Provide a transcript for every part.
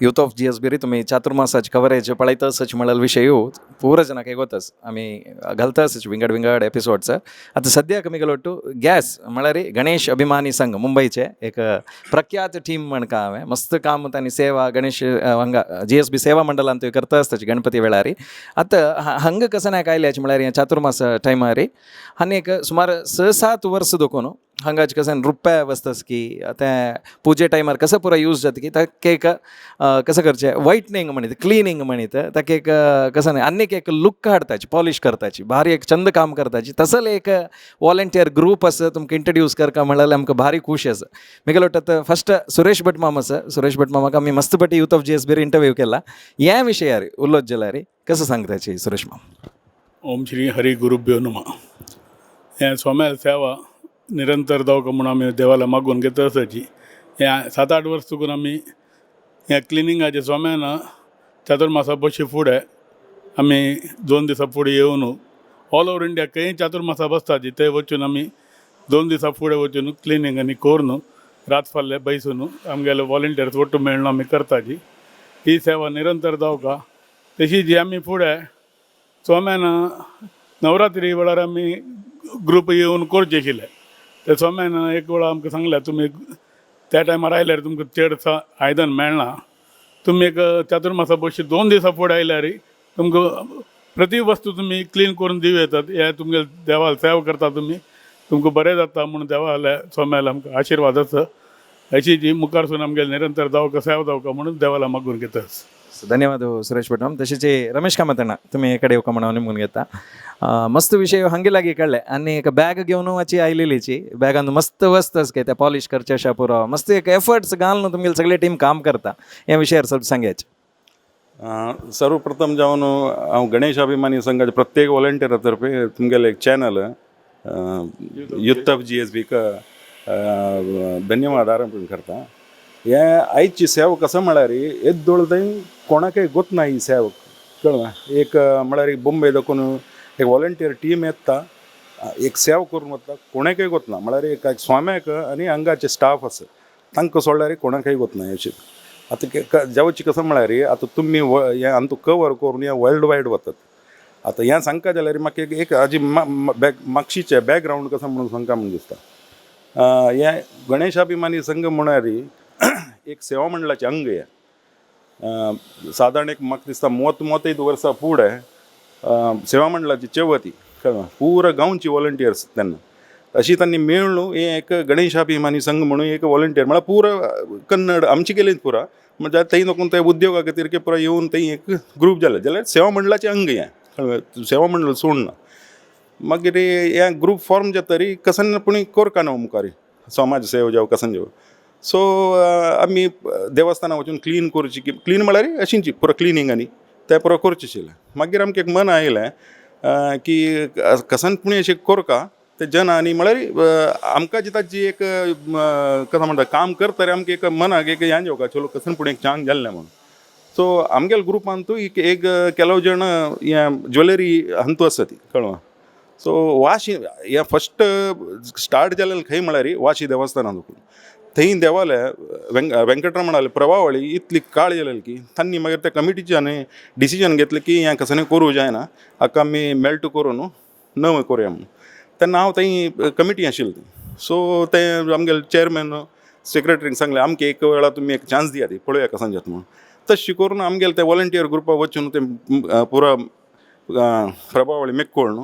Youth of GSB ರೀ ತುಮಿ ಚಾತುರ್ಮಾಸಾಚ್ coverage ಪಳೈತಸಚ್ ಮಳಲ್ ವಿಷಯವು ಪೂರ ಜನಕ್ಕೆ ಗೊತ್ತಸ್ ಆಮಿ ಗಲ್ತಸಚ್ ವಿಂಗಡ್ ವಿಂಗಡ್ ಎಪಿಸೋಡ್ಸ್ आता सध्या कमिगलोट्टू गॅस म्हळ्यार गणेश अभिमानी संघ मुंबईचे एक प्रख्यात टीम म्हणका हांवें मस्त काम तांणी सेवा गणेश हांगा GSB सेवा मंडळान थंय करता आसताची गणपती वेळारी आतां हांगा कसं नाही कायल्याचें म्हळ्यार हें चातुर्मास टायमार आनी एक सुमार 6-7 वर्स दोकून हांगाच कसं रुप्या वस्तस की ते पुजे टायमार कसं पुरा यूज जाता की ताका एक कसं करचें वायटनिंग म्हणीत क्लिनिंग म्हणीत ताका एक कसं नाही अन्य एक लुक काडताची पॉलिश करताची भारी एक चंद काम करताची तसले एक वॉलंटियर ग्रुप असं तुमकां इंट्रोड्यूस करता म्हळ्यार आमकां भारी खूश आसा म्हाका वाटतं फस्ट सुरेश भट मामा आसा सुरेश भट मामाक आमी मस्त पटी यूथ ऑफ GSB इंटरव्यू केला ह्या विशयार उलोवच जाल्यार कसं सांगताची सुरेश मामा. ओम श्री हरी गुरुभ्यो नमः. हें सोम्याल सेवा निरंतर जावका म्हणून आमी देवाला मागून घेता आसाची हें 7-8 वर्स चुकून आमी हें क्लिनिंगाचे सोम्यान चातुर्मासा बशी फुडें आमी 2 दिसां फुडें येवन ऑल ओवर इंडिया खंय चातुर्मासा बसताची थंय वचून आमी 2 दिसां फुडें वचून क्लिनिंग आनी करून रात फाल्ले बैसून आमगेले वॉलंटियर्स वट्टू मेळून आमी करताची ही सेवा निरंतर जावका. तशी जी आमी फुडें सोम्यान नवरात्री वेळार आमी ग्रूप येवन करचे आशिल्ले ते सोम्यान एक वेळा आमकां सांगलें तुमी त्या टायमार आयल्यार तुमकां चडसा आयदन मेळना तुमी एक चातुर्मासा बशी 2 दिसां फुडें आयल्यार तुमकां प्रति वस्तू तुमी क्लीन करून दिवं येतात हे तुमगे देवाल सेवा करता तुमी तुमकां बरें जाता म्हणून देवाले सोम्याल आमकां आशिर्वाद आसा अशी जी मुखारसून आमगेले निरंतर जावका सेवा जावका म्हणून देवाला मागून घेता. धन्यवाद सुरेश भट तसेच रमेश कामतಣ್ಣ तुम्ही इकडे येवका म्हणून म्हणून घेता मस्त विषय हांगे लागी कळले आणि एक बॅग घेऊन वाची आयलेलीची बॅगान मस्त वस्तच काय त्या पॉलिश करचे अशा पुरो मस्त एक एफर्ट्स घालून तुमगे सगळे टीम काम करता या विषयावर सब सांगायचे. सर्वप्रथम जावन हांव गणेश अभिमानी संघाचे प्रत्येक वॉलंटियरा तर्फे तुमगेले एक चॅनल यूथ ऑफ GSB धन्यवाद अर्पण करता. हे आयची सेवा कसं म्हळ्यार येद्दोळ थंय कोणाकय गोतना ही सेवा कळ्ळें एक म्हळ्यार बॉम्बे दाखोवन एक वॉलंटियर टीम येता एक सेवा करून वता कोणाकय गोतना म्हळ्यार एक स्वाम्याक आनी हांगाचे स्टाफ आसा तांकां सोडल्यार कोणाकय गोतना अशें. आतां जेवची कसं म्हळ्यार आतां तुमी हें आनी कवर करून हें वर्ल्ड वायड वतात आतां हें सांगता जाल्यार म्हाका एक हाजी मागशीचें बॅकग्रावंड कसं म्हणून सांगता म्हणून दिसता. हें गणेश अभिमानी संघ म्हळ्यार एक सेवा मंडळाचे अंग हे साधारण एक म्हाका दिसता 30-35 वर्सां फुडें सेवा मंडळाची चेवती कळ्ळें पुरा गांवची वॉलंटियर्स तेन्ना अशी तांणी मेळून हे एक गणेश अभिमानी संघ म्हणून एक वॉलंटियर म्हळ्यार पुरा कन्नड आमची केलीच पुरा म्हणजे थंय नको ते उद्योगा खातीर की पुरा येवन थंय एक ग्रूप जाले जाल्यार सेवा मंडळाचें अंग हें कळ्ळें सेवा मंडळ सोडना मागीर हे ग्रूप फॉर्म जातरी कसन कोरका न्हू मुखार समाज सेवा जावं कसन जावं सो आमी देवस्थाना वचून क्लीन करची की क्लीन म्हळ्यार अशींची पुरो क्लिनींग आनी तें पुरो करचें आशिल्लें. मागीर आमकां एक मन आयलें की कसानपणी अशें कोरका ते जन आनी म्हळ्यार आमकां जी ताची एक कसा म्हणटा काम करता आमकां एक मनाक एक हें जेवका चलो कसानपणी एक चांग जाल्लें म्हणून सो आमगेल्या ग्रुपान तूं एक केलो जण हें ज्वेलरी हंतू आसा ती कळ्ळें. सो वाशी हें फस्ट स्टार्ट जालें खंय म्हळ्यार वाशी देवस्थानान थंय देवाले वेंकटरमणाले प्रभावळी इतली काळ जालेली की तांणी मागीर त्या कमिटीच्यान डिसिजन घेतलें की हें कसं करूं जायना हाका आमी मेल्ट करून नवं करुया म्हणून तेन्ना हांव थंय कमिटी आशिल्ली सो ते आमगेले चेअरमॅन सेक्रेटरीक सांगलें आमकां एक वेळा तुमी एक चान्स दिया ती पळोवया कसां जाता म्हणून तशें करून आमगेले ते वॉलंटियर ग्रुपा वचून ते पुरा प्रभावळी मेक्कोळ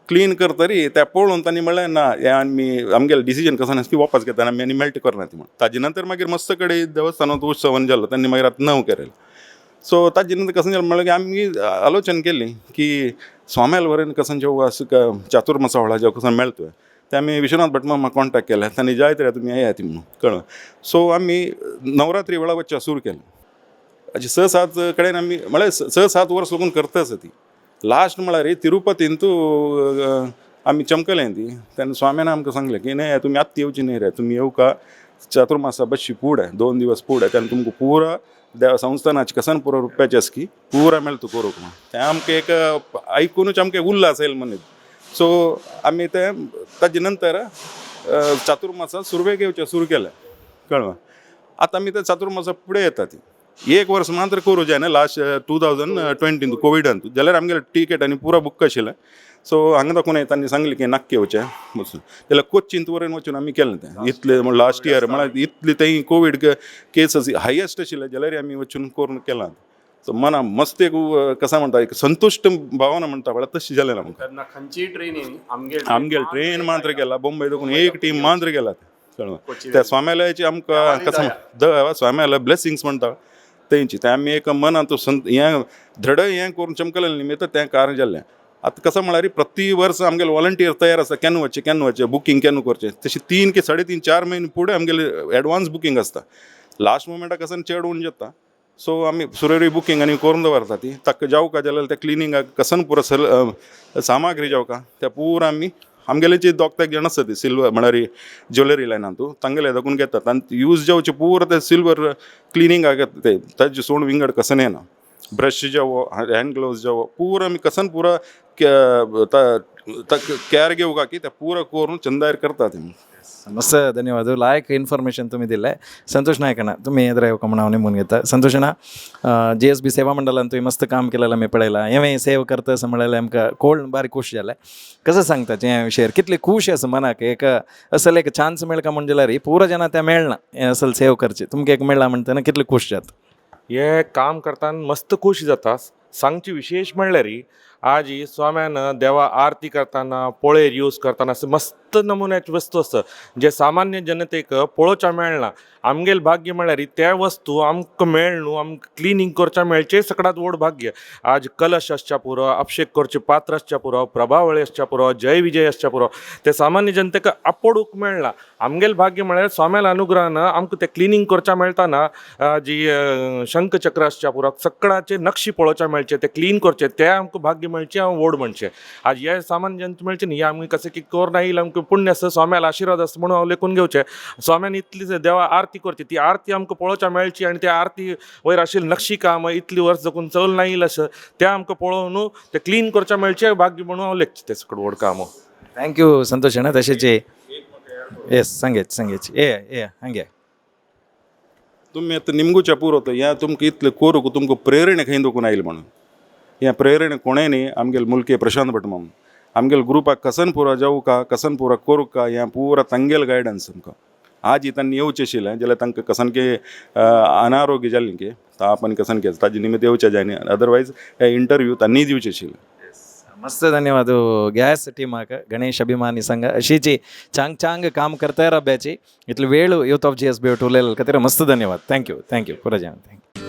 क्लीन करतरी त्या पळोवन तांणी म्हणलें ना हें आमी आमगेलें डिसिजन कसं की वापस घेता आमी आनी मेल्ट करना ती म्हणून ताजे नंतर मागीर मस्त कडेन देवस्थानांत उत्सवन जालो तांणी मागीर आतां नवं केलें. सो ताजे नंतर कसं जालें म्हणलें की आमी आलोचना केली की स्वाम्याल वरेन कसं जेवं चातुर्मासा व्हळा जेवं कसं मेळतोय ते आमी विश्वनाथ भट मामा कॉन्टॅक्ट केले तांणी जाय तरी तुमी येया ती म्हणून कळ्ळें. सो आमी नवरात्री वेळा वचचें सुरू केलें अशें 6-7 कडेन आमी म्हळ्यार 6-7 वर्स लागून करता आसा ती लास्ट म्हळ्यार तिरुपतीन तूं आमी चमकलें ती तेन्ना स्वाम्यान आमकां सांगलें की न्हय तुमी आत्ता येवची न्हय रे तुमी येवका चातुर्मासा बशी फुडें 2 दिवस फुडें तेन्ना तुमकां पुरा देव संस्थानाची कसन पुरो रुपयाची आसा की पुरा मेळटा करूंक म्हणून तें आमकां एक आयकूनच आमकां उल्हास येयलो म्हणून सो आमी ते ताजे नंतर चातुर्मासा सुरवेक येवचें सुरू केलें कळ्ळें. आतां आमी ते चातुर्मासा फुडें येता ती एक वर्स मात्र करू जाय ना लास्ट 2020 कोविड अंतू जाल्यार आमगेले टिकेट आनी पुरा बुक आशिल्लें सो हांगा दाखोवन तांणी सांगलें की नक्की येवचें वचून जाल्यार कोच्चींत वरेन वचून आमी केलें तें इतलें लास्ट इयर म्हळ्यार इतली थंय कोवीड केसीस हायेस्ट आशिल्ले जाल्यार आमी वचून करून केलां सो मना मस्त एक कसा म्हणटा एक संतुश्ट भावना म्हणटा पळय तशी जालें आमकां तेन्ना खंयची ट्रेनीन आमगेल ट्रेन मात्र गेला बॉम्बे देखून एक टीम मात्र गेला कळ्ळें त्या स्वाम्यालयाची आमकां कसा स्वाम्यालय ब्लेसिंग्स म्हणटा तेंची ते आमी एक मनांत हें धड हें करून चमकलें निमित्त तें कारण जाल्लें आतां कसं म्हळ्यार प्रति वर्स आमगेले वॉलंटियर तयार आसा केन्ना वचचें बुकींग केन्ना करचें तशी 3 की 3.5 4 म्हयने फुडें आमगेले एडवान्स बुकींग आसता लास्ट मोमेंटाक कसन चेड उण जाता सो आमी सुरळी बुकींग आनी करून दवरता ती ताका जावका जाल्यार त्या क्लिनिंगाक कसन पुरो सामाग्री जावका त्या पुरा आमी आमगेले जे दोग जाण आसता ती सिल्वर म्हळ्यार ज्वेलरी लायनांतू तांगेले दाखून घेतात आनी यूज जावचे पुरो ते सिल्वर क्लिनिंगाक ते ताजे सोड विंगड कसन येना ब्रश जावो हँड ग्लोव्स जावो पुरो आमी कसन पुरो केअर घेवका की ते पुरो करून चंदायर करतात मस्त धन्यवाद लायक इन्फॉर्मेशन तुम्ही दिलं संतोष नायकಣ್ಣ तुम्ही येद्र येवका म्हणून हांव निमून घेता संतोषಣ್ಣ GSB सेवा मंडळान तुम्ही मस्त काम केलेलं मी पळयलां हें सेव करता असं म्हळ्यार आमकां कोण बारीक खूश जालें कसं सांगता हे विशयार कितली खूश आसा मनाक एक असल एक चान्स मेळका म्हणजे जाल्यार पुरो जना त्या मेळना हें असल सेव करचें तुमकां एक मेळ्ळा म्हणटना कितली खूश जाता हे काम करतना मस्त खुशी जाता सांगची विशेष म्हणल्यार आज ही स्वाम्यान देवा आरती करतना पोळेर यूज करतना मस्त नमुन्याची वस्तू आसता जे सामान्य जनतेक पळोवच्या मेळना आमगेल भाग्य म्हळ्यार त्या वस्तू आमकां मेळ न्हू आमकां क्लिनींग करच्या मेळचें सगळ्यांत व्हड भाग्य आज कलश आसच्या पुरो अभिषेक करचे पात्र आसच्या पुरो प्रभावळी आसच्या पुरो जय विजय आसच्या पुरो ते सामान्य जनतेक आपडूंक मेळना आमगेल भाग्य म्हळ्यार स्वाम्याल अनुग्रहान आमकां ते क्लिनींग करच्या मेळटाना जी शंखचक्र आसच्या पुरो सगळ्याचे नक्षी पळोवच्या मेळचे ते क्लीन करचे ते आमकां भाग्य मेळचें हांव व्हड म्हणचें आज हे सामान्य जनते मेळचें न्ही आमी कशें की कोर येईल आमकां पुण्य आसा स्वाम्याल आशिर्वाद आसता म्हणून हांव लेखून घेवचें स्वाम्यान इतली देवा आरती करची ती आरती आमकां पळोवच्या मेळची आनी त्या आरती वयर आशिल्ली नक्षी काम इतली वर्स जगून चल ना येईल अशें तें आमकां पळोवन ते क्लीन करच्या मेळचें भाग्य म्हणून हांव लेखचें तें सगळें व्हड काम थँक्यू संतोषಣ್ಣ तशेंच येस सांगेच ए हांगे तुम्ही आतां निमगुच्या पुरो तो ह्या तुमकां इतलें करूंक तुमकां प्रेरणे खंय दोकून आयले म्हणून ह्या प्रेरणे कोणें न्ही आमगेले मुलके प्रशांत भट माम आमगेले ग्रुपाक कसन पुरो जावं का कसन पुरो करूं का ह्या पुरा तांगेल गायडन्स आमकां आज ही तांणी येवचें आशिल्लें जाल्यार तांकां कसन की अनारोग्य जाल्लें की ताप आनी कसन की ताजे निमित्त येवचें जाय न्ही अदरवायज हे इंटरव्यू तांणी दिवचें आशिल्लें मस्त धन्यवाद गॅस टीमाक गणेश अभिमानी संघ अशीच चांग काम करता राब्याची इतले वेळ यूथ ऑफ GSB उलयले खातीर मस्त धन्यवाद थँक्यू पुराय थँक्यू